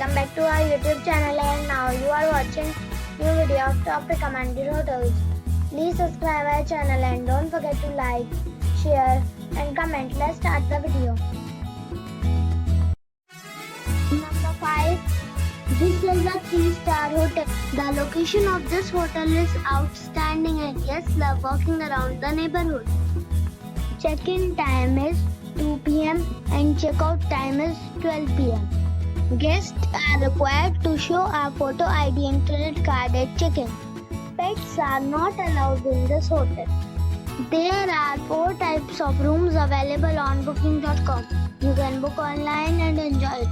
welcome back to our YouTube channel, and now you are watching new video of top recommended hotels. Please subscribe our channel and don't forget to like, share and comment. Let's start the video. Number 5. This is a 3-star hotel. The location of this hotel is outstanding and guests love walking around the neighborhood. Check-in time is 2 p.m. and check-out time is 12 p.m. Guests are required to show a photo ID and credit card at check-in. Pets are not allowed in this hotel. There are 4 types of rooms available on booking.com. You can book online and enjoy it.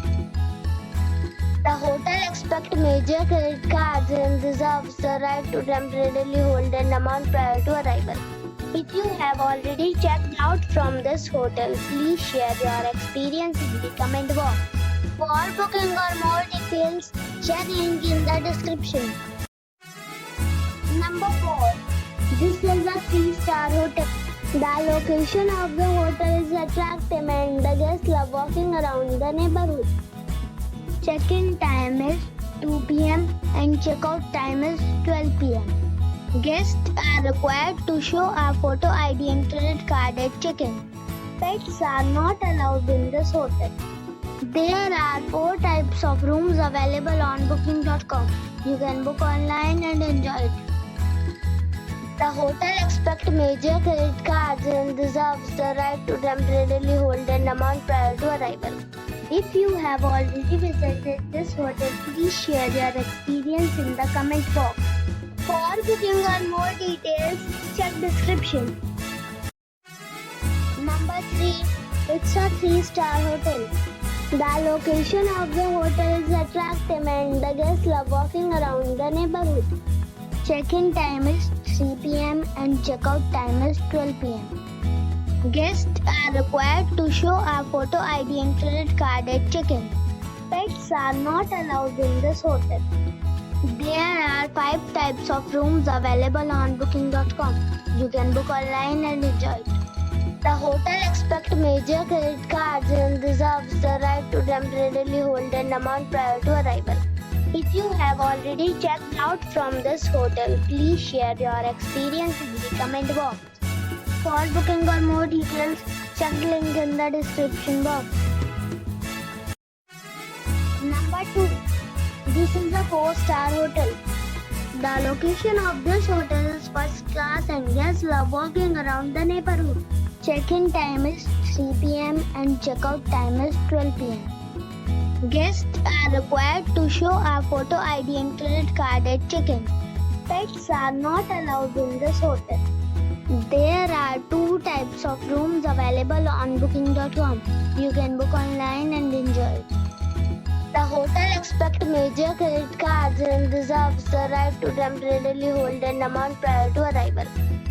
The hotel expects major credit cards and reserves the right to temporarily hold an amount prior to arrival. If you have already checked out from this hotel, please share your experience in the comment box. For booking or more details, check link in the description. Number 4. This is a 3-star hotel. The location of the hotel is attractive and the guests love walking around the neighborhood. Check-in time is 2 p.m. and check-out time is 12 p.m. Guests are required to show a photo ID and credit card at check-in. Pets are not allowed in this hotel. There are 4 types of rooms available on booking.com. You can book online and enjoy it. The hotel expects major credit cards and reserves the right to temporarily hold an amount prior to arrival. If you have already visited this hotel, please share your experience in the comment box. For booking or more details, check description. Number 3. It's a 3-star hotel. The location of the hotel is attractive and the guests love walking around the neighborhood. Check-in time is 3 p.m. and check-out time is 12 p.m. Guests are required to show a photo ID and credit card at check-in. Pets are not allowed in this hotel. There are 5 types of rooms available on booking.com. You can book online and enjoy it. The hotel expects major credit cards and reserves the right to temporarily hold an amount prior to arrival. If you have already checked out from this hotel, please share your experience in the comment box. For booking or more details, check link in the description box. Number 2. This is a 4-star hotel. The location of this hotel is first class and guests love walking around the neighborhood. Check-in time is 3 p.m. and check-out time is 12 p.m. Guests are required to show a photo ID and credit card at check-in. Pets are not allowed in this hotel. There are 2 types of rooms available on booking.com. You can book online and enjoy it. The hotel expects major credit cards and reserves the right to temporarily hold an amount prior to arrival.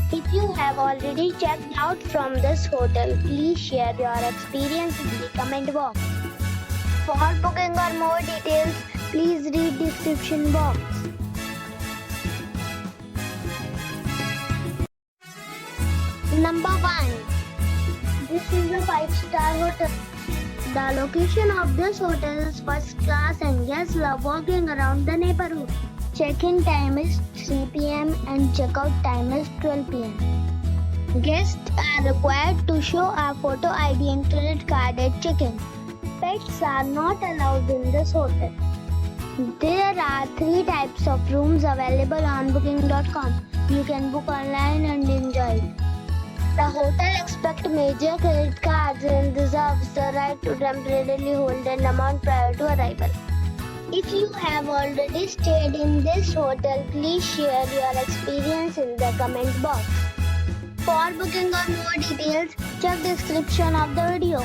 If you have already checked out from this hotel, please share your experience in the comment box. For booking or more details, please read description box. Number 1. This is a 5-star hotel. The location of this hotel is first class and guests love walking around the neighborhood. Check-in time is 3 p.m. and check-out time is 12 p.m. Guests are required to show a photo ID and credit card at check-in. Pets are not allowed in this hotel. There are 3 types of rooms available on booking.com. You can book online and enjoy it. The hotel expects major credit cards and reserves the right to temporarily hold an amount prior to arrival. If you have already stayed in this hotel, please share your experience in the comment box. For booking or more details, check description of the video.